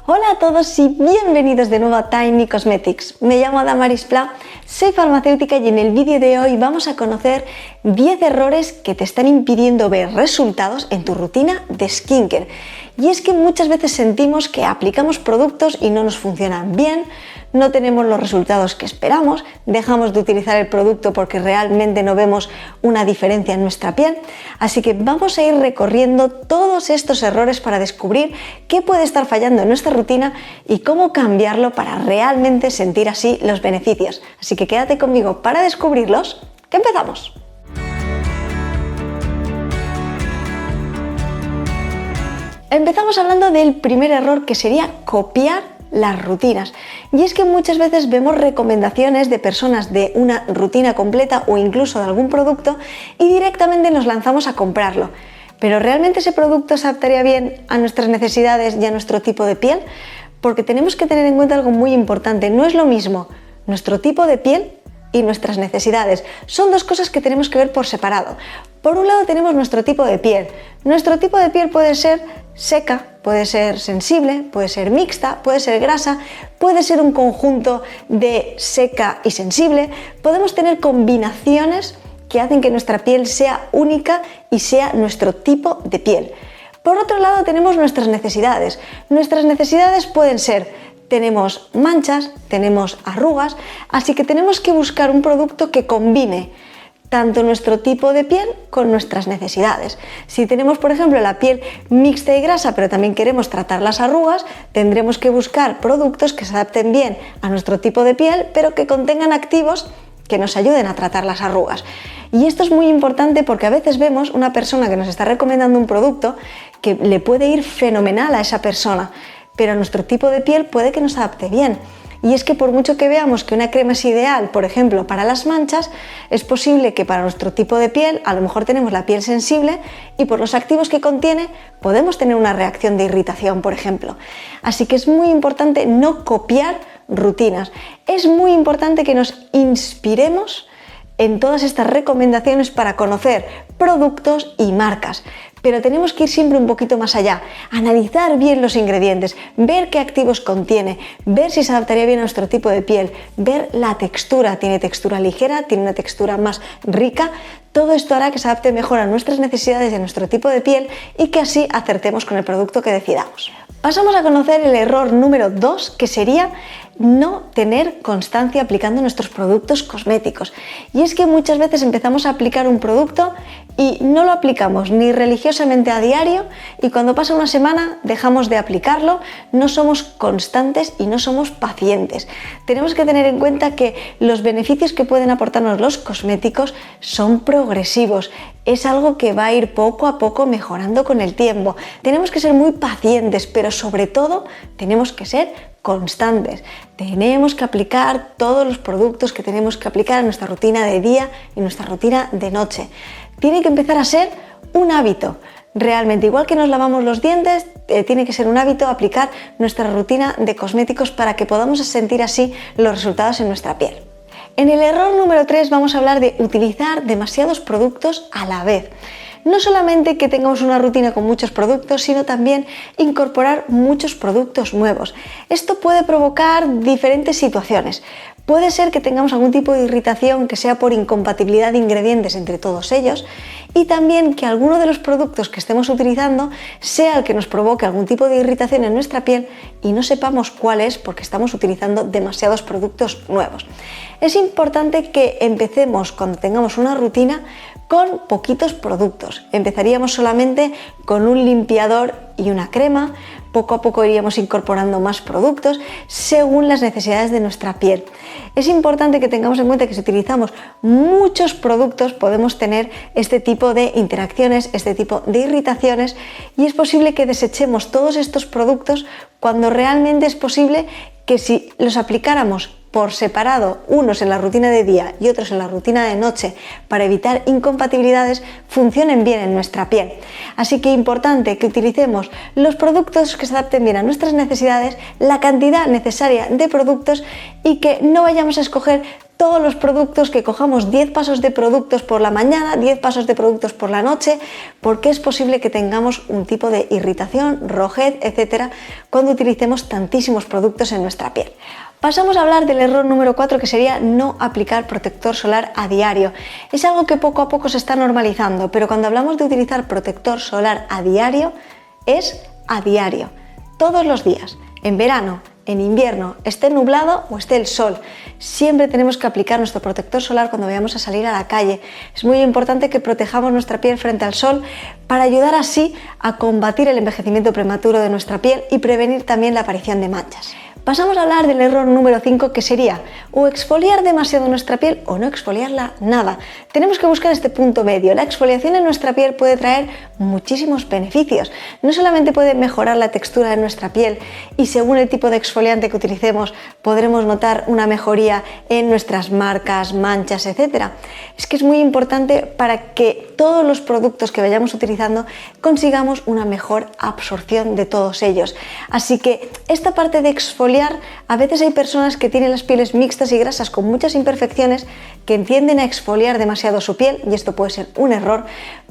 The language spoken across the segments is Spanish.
Hola a todos y bienvenidos de nuevo a Tiny Cosmetics. Me llamo Damaris Pla, soy farmacéutica y en el vídeo de hoy vamos a conocer 10 errores que te están impidiendo ver resultados en tu rutina de skincare. Y es que muchas veces sentimos que aplicamos productos y no nos funcionan bien, no tenemos los resultados que esperamos, dejamos de utilizar el producto porque realmente no vemos una diferencia en nuestra piel. Así que vamos a ir recorriendo todos estos errores para descubrir qué puede estar fallando en nuestra rutina y cómo cambiarlo para realmente sentir así los beneficios. Así que quédate conmigo para descubrirlos, que empezamos. Empezamos hablando del primer error, que sería copiar las rutinas. Y es que muchas veces vemos recomendaciones de personas de una rutina completa o incluso de algún producto y directamente nos lanzamos a comprarlo. ¿Pero realmente ese producto se adaptaría bien a nuestras necesidades y a nuestro tipo de piel? Porque tenemos que tener en cuenta algo muy importante. No es lo mismo nuestro tipo de piel y nuestras necesidades. Son dos cosas que tenemos que ver por separado. Por un lado tenemos nuestro tipo de piel. Nuestro tipo de piel puede ser seca, puede ser sensible, puede ser mixta, puede ser grasa, puede ser un conjunto de seca y sensible. Podemos tener combinaciones que hacen que nuestra piel sea única y sea nuestro tipo de piel. Por otro lado tenemos nuestras necesidades. Nuestras necesidades pueden ser: tenemos manchas, tenemos arrugas, así que tenemos que buscar un producto que combine tanto nuestro tipo de piel con nuestras necesidades. Si tenemos, por ejemplo, la piel mixta y grasa, pero también queremos tratar las arrugas, tendremos que buscar productos que se adapten bien a nuestro tipo de piel, pero que contengan activos que nos ayuden a tratar las arrugas. Y esto es muy importante porque a veces vemos una persona que nos está recomendando un producto que le puede ir fenomenal a esa persona, pero a nuestro tipo de piel puede que nos adapte bien. Y es que por mucho que veamos que una crema es ideal, por ejemplo, para las manchas, es posible que para nuestro tipo de piel, a lo mejor tenemos la piel sensible y por los activos que contiene podemos tener una reacción de irritación, por ejemplo. Así que es muy importante no copiar rutinas. Es muy importante que nos inspiremos en todas estas recomendaciones para conocer productos y marcas. Pero tenemos que ir siempre un poquito más allá, analizar bien los ingredientes, ver qué activos contiene, ver si se adaptaría bien a nuestro tipo de piel, ver la textura, tiene textura ligera, tiene una textura más rica. Todo esto hará que se adapte mejor a nuestras necesidades y a nuestro tipo de piel y que así acertemos con el producto que decidamos. Pasamos a conocer el error número 2, que sería no tener constancia aplicando nuestros productos cosméticos. Y es que muchas veces empezamos a aplicar un producto y no lo aplicamos ni religiosamente a diario, y cuando pasa una semana dejamos de aplicarlo, no somos constantes y no somos pacientes. Tenemos que tener en cuenta que los beneficios que pueden aportarnos los cosméticos son progresivos. Es algo que va a ir poco a poco mejorando con el tiempo. Tenemos que ser muy pacientes, pero sobre todo tenemos que ser constantes. Tenemos que aplicar todos los productos que tenemos que aplicar a nuestra rutina de día y nuestra rutina de noche. Tiene que empezar a ser un hábito. Realmente, igual que nos lavamos los dientes, tiene que ser un hábito aplicar nuestra rutina de cosméticos para que podamos sentir así los resultados en nuestra piel. En el error número 3 vamos a hablar de utilizar demasiados productos a la vez. No solamente que tengamos una rutina con muchos productos, sino también incorporar muchos productos nuevos. Esto puede provocar diferentes situaciones. Puede ser que tengamos algún tipo de irritación que sea por incompatibilidad de ingredientes entre todos ellos, y también que alguno de los productos que estemos utilizando sea el que nos provoque algún tipo de irritación en nuestra piel y no sepamos cuál es porque estamos utilizando demasiados productos nuevos. Es importante que empecemos, cuando tengamos una rutina, con poquitos productos. Empezaríamos solamente con un limpiador y una crema. Poco a poco iríamos incorporando más productos según las necesidades de nuestra piel. Es importante que tengamos en cuenta que si utilizamos muchos productos podemos tener este tipo de interacciones, este tipo de irritaciones, y es posible que desechemos todos estos productos cuando realmente es posible que si los aplicáramos por separado, unos en la rutina de día y otros en la rutina de noche, para evitar incompatibilidades, funcionen bien en nuestra piel. Así que es importante que utilicemos los productos que se adapten bien a nuestras necesidades, la cantidad necesaria de productos, y que no vayamos a escoger todos los productos, que cojamos 10 pasos de productos por la mañana, 10 pasos de productos por la noche, porque es posible que tengamos un tipo de irritación, rojez, etcétera, cuando utilicemos tantísimos productos en nuestra piel. Pasamos a hablar del error número 4, que sería no aplicar protector solar a diario. Es algo que poco a poco se está normalizando, pero cuando hablamos de utilizar protector solar a diario, es a diario, todos los días, en verano, en invierno, esté nublado o esté el sol. Siempre tenemos que aplicar nuestro protector solar cuando vayamos a salir a la calle. Es muy importante que protejamos nuestra piel frente al sol para ayudar así a combatir el envejecimiento prematuro de nuestra piel y prevenir también la aparición de manchas. Pasamos a hablar del error número 5, que sería o exfoliar demasiado nuestra piel o no exfoliarla nada. Tenemos que buscar este punto medio. La exfoliación en nuestra piel puede traer muchísimos beneficios. No solamente puede mejorar la textura de nuestra piel y según el tipo de exfoliante que utilicemos podremos notar una mejoría en nuestras marcas, manchas, etc. Es que es muy importante para que todos los productos que vayamos utilizando consigamos una mejor absorción de todos ellos. Así que esta parte de exfoliar, a veces hay personas que tienen las pieles mixtas y grasas con muchas imperfecciones que tienden a exfoliar demasiado su piel, y esto puede ser un error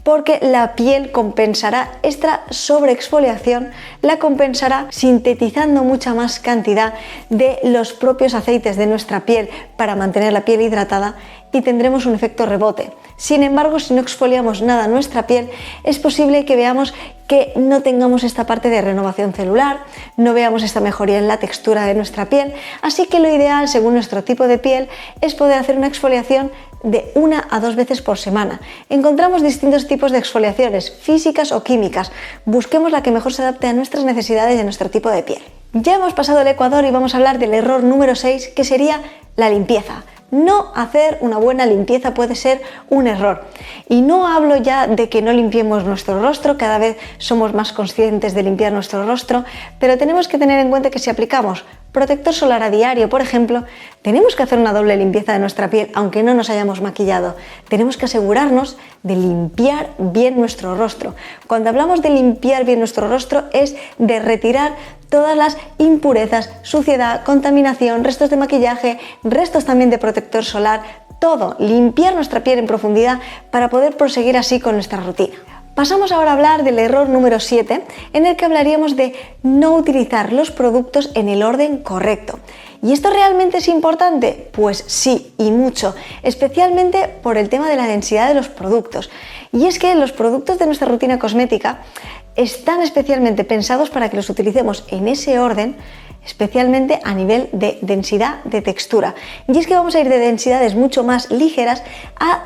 porque la piel compensará esta sobreexfoliación, la compensará sintetizando mucha más cantidad de los propios aceites de nuestra piel para mantener la piel hidratada y tendremos un efecto rebote. Sin embargo, si no exfoliamos nada nuestra piel, es posible que veamos que no tengamos esta parte de renovación celular, no veamos esta mejoría en la textura de nuestra piel, así que lo ideal, según nuestro tipo de piel, es poder hacer una exfoliación de 1 a 2 veces por semana. Encontramos distintos tipos de exfoliaciones, físicas o químicas. Busquemos la que mejor se adapte a nuestras necesidades y a nuestro tipo de piel. Ya hemos pasado el ecuador y vamos a hablar del error número 6, que sería la limpieza. No hacer una buena limpieza puede ser un error. Y no hablo ya de que no limpiemos nuestro rostro, cada vez somos más conscientes de limpiar nuestro rostro, pero tenemos que tener en cuenta que si aplicamos protector solar a diario, por ejemplo, tenemos que hacer una doble limpieza de nuestra piel, aunque no nos hayamos maquillado. Tenemos que asegurarnos de limpiar bien nuestro rostro. Cuando hablamos de limpiar bien nuestro rostro es de retirar todas las impurezas, suciedad, contaminación, restos de maquillaje, restos también de protector solar, todo, limpiar nuestra piel en profundidad para poder proseguir así con nuestra rutina. Pasamos ahora a hablar del error número 7, en el que hablaríamos de no utilizar los productos en el orden correcto. ¿Y esto realmente es importante? Pues sí, y mucho, especialmente por el tema de la densidad de los productos. Y es que los productos de nuestra rutina cosmética están especialmente pensados para que los utilicemos en ese orden, especialmente a nivel de densidad de textura. Y es que vamos a ir de densidades mucho más ligeras a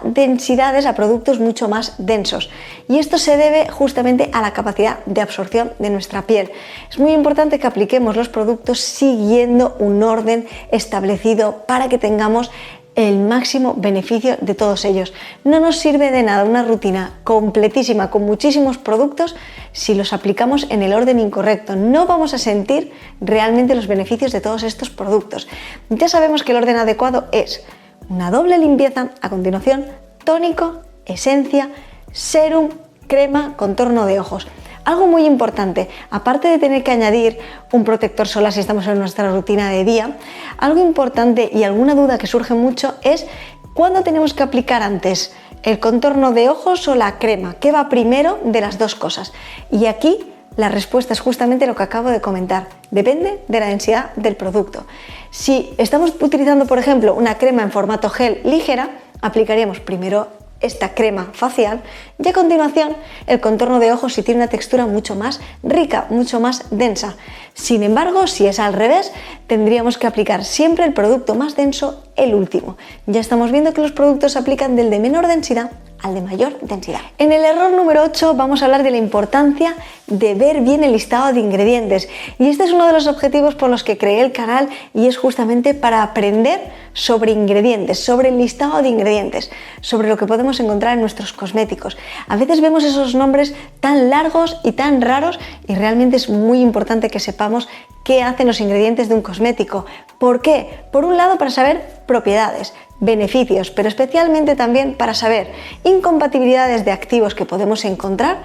productos mucho más densos. Y esto se debe justamente a la capacidad de absorción de nuestra piel. Es muy importante que apliquemos los productos siguiendo un orden establecido para que tengamos el máximo beneficio de todos ellos. No nos sirve de nada una rutina completísima con muchísimos productos si los aplicamos en el orden incorrecto. No vamos a sentir realmente los beneficios de todos estos productos. Ya sabemos que el orden adecuado es una doble limpieza, a continuación tónico, esencia, serum, crema, contorno de ojos. Algo muy importante, aparte de tener que añadir un protector solar si estamos en nuestra rutina de día, algo importante y alguna duda que surge mucho es cuándo tenemos que aplicar antes el contorno de ojos o la crema, ¿qué va primero de las dos cosas? Y aquí la respuesta es justamente lo que acabo de comentar, depende de la densidad del producto. Si estamos utilizando, por ejemplo, una crema en formato gel ligera, aplicaríamos primero esta crema facial y a continuación el contorno de ojos si tiene una textura mucho más rica, mucho más densa. Sin embargo, si es al revés, tendríamos que aplicar siempre el producto más denso el último. Ya estamos viendo que los productos se aplican del de menor densidad al de mayor densidad. En el error número 8 vamos a hablar de la importancia de ver bien el listado de ingredientes, y este es uno de los objetivos por los que creé el canal, y es justamente para aprender sobre ingredientes, sobre el listado de ingredientes, sobre lo que podemos encontrar en nuestros cosméticos. A veces vemos esos nombres tan largos y tan raros y realmente es muy importante que sepamos qué hacen los ingredientes de un cosmético. ¿Por qué? Por un lado, para saber propiedades, beneficios, pero especialmente también para saber incompatibilidades de activos que podemos encontrar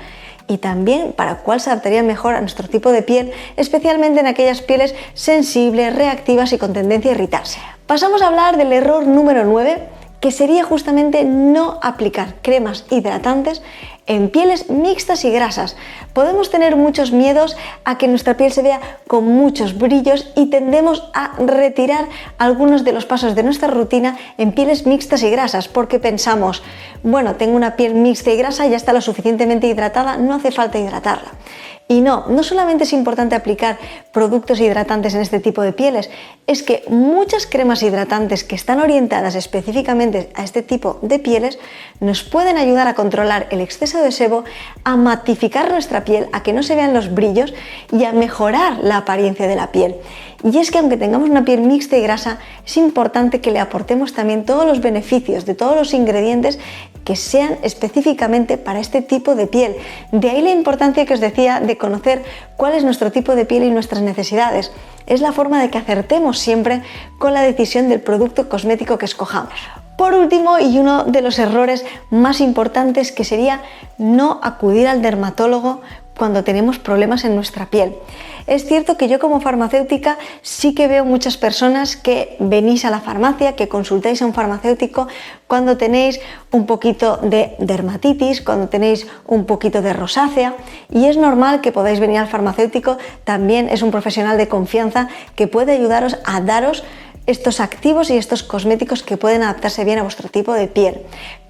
y también para cuál se adaptaría mejor a nuestro tipo de piel, especialmente en aquellas pieles sensibles, reactivas y con tendencia a irritarse. Pasamos a hablar del error número 9, que sería justamente no aplicar cremas hidratantes en pieles mixtas y grasas. Podemos tener muchos miedos a que nuestra piel se vea con muchos brillos y tendemos a retirar algunos de los pasos de nuestra rutina en pieles mixtas y grasas porque pensamos, bueno, tengo una piel mixta y grasa, ya está lo suficientemente hidratada, no hace falta hidratarla. Y no solamente es importante aplicar productos hidratantes en este tipo de pieles, es que muchas cremas hidratantes que están orientadas específicamente a este tipo de pieles nos pueden ayudar a controlar el exceso de sebo, a matificar nuestra piel, a que no se vean los brillos y a mejorar la apariencia de la piel. Y es que aunque tengamos una piel mixta y grasa, es importante que le aportemos también todos los beneficios de todos los ingredientes que sean específicamente para este tipo de piel. De ahí la importancia que os decía de conocer cuál es nuestro tipo de piel y nuestras necesidades. Es la forma de que acertemos siempre con la decisión del producto cosmético que escojamos. Por último, y uno de los errores más importantes, que sería no acudir al dermatólogo cuando tenemos problemas en nuestra piel. Es cierto que yo como farmacéutica sí que veo muchas personas que venís a la farmacia, que consultáis a un farmacéutico cuando tenéis un poquito de dermatitis, cuando tenéis un poquito de rosácea, y es normal que podáis venir al farmacéutico. También es un profesional de confianza que puede ayudaros a daros estos activos y estos cosméticos que pueden adaptarse bien a vuestro tipo de piel.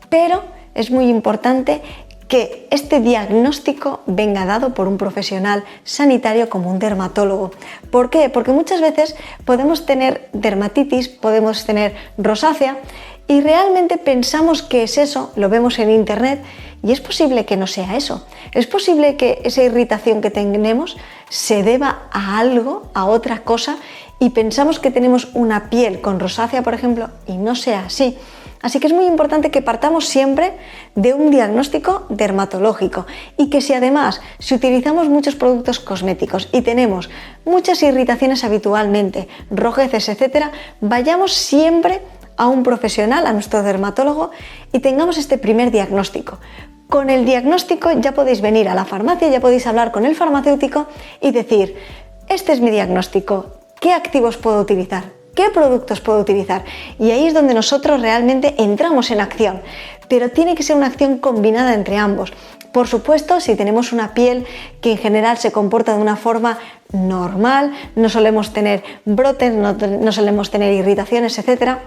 Pero es muy importante que este diagnóstico venga dado por un profesional sanitario como un dermatólogo. ¿Por qué? Porque muchas veces podemos tener dermatitis, podemos tener rosácea y realmente pensamos que es eso, lo vemos en internet y es posible que no sea eso. Es posible que esa irritación que tenemos se deba a algo, a otra cosa, y pensamos que tenemos una piel con rosácea, por ejemplo, y no sea así. Así que es muy importante que partamos siempre de un diagnóstico dermatológico y que si utilizamos muchos productos cosméticos y tenemos muchas irritaciones habitualmente, rojeces, etcétera, vayamos siempre a un profesional, a nuestro dermatólogo, y tengamos este primer diagnóstico. Con el diagnóstico ya podéis venir a la farmacia, ya podéis hablar con el farmacéutico y decir, este es mi diagnóstico, ¿qué activos puedo utilizar? ¿Qué productos puedo utilizar? Y ahí es donde nosotros realmente entramos en acción, pero tiene que ser una acción combinada entre ambos. Por supuesto, si tenemos una piel que en general se comporta de una forma normal, no solemos tener brotes, no solemos tener irritaciones, etcétera,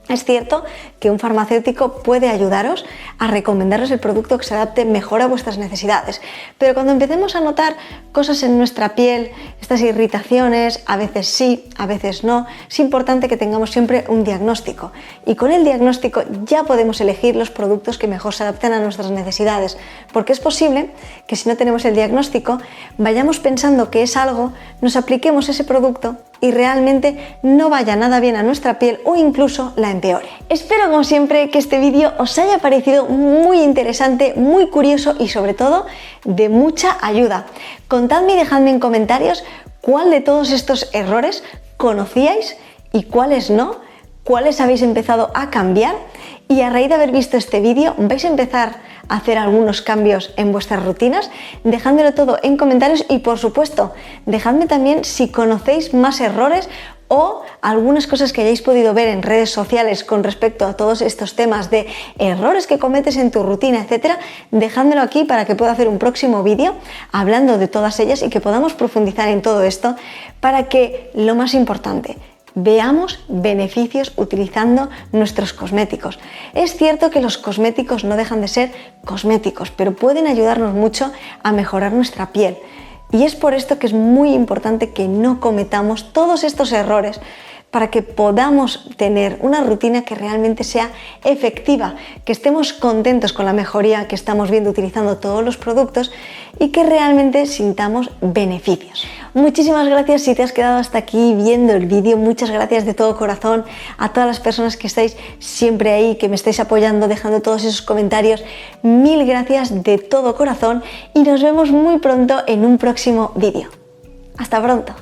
es cierto que un farmacéutico puede ayudaros a recomendaros el producto que se adapte mejor a vuestras necesidades. Pero cuando empecemos a notar cosas en nuestra piel, estas irritaciones, a veces sí, a veces no, es importante que tengamos siempre un diagnóstico. Y con el diagnóstico ya podemos elegir los productos que mejor se adapten a nuestras necesidades. Porque es posible que si no tenemos el diagnóstico, vayamos pensando que es algo, nos apliquemos ese producto y realmente no vaya nada bien a nuestra piel o incluso la empeore. Espero, como siempre, que este vídeo os haya parecido muy interesante, muy curioso y sobre todo de mucha ayuda. Contadme y dejadme en comentarios cuál de todos estos errores conocíais y cuáles no, cuáles habéis empezado a cambiar, y a raíz de haber visto este vídeo vais a empezar a hacer algunos cambios en vuestras rutinas. Dejádmelo todo en comentarios y, por supuesto, dejadme también si conocéis más errores o algunas cosas que hayáis podido ver en redes sociales con respecto a todos estos temas de errores que cometes en tu rutina, etcétera. Dejádmelo aquí para que pueda hacer un próximo vídeo hablando de todas ellas y que podamos profundizar en todo esto, para que, lo más importante, veamos beneficios utilizando nuestros cosméticos. Es cierto que los cosméticos no dejan de ser cosméticos, pero pueden ayudarnos mucho a mejorar nuestra piel. Y es por esto que es muy importante que no cometamos todos estos errores, para que podamos tener una rutina que realmente sea efectiva, que estemos contentos con la mejoría que estamos viendo utilizando todos los productos y que realmente sintamos beneficios. Muchísimas gracias si te has quedado hasta aquí viendo el vídeo. Muchas gracias de todo corazón a todas las personas que estáis siempre ahí, que me estáis apoyando, dejando todos esos comentarios. Mil gracias de todo corazón y nos vemos muy pronto en un próximo vídeo. Hasta pronto.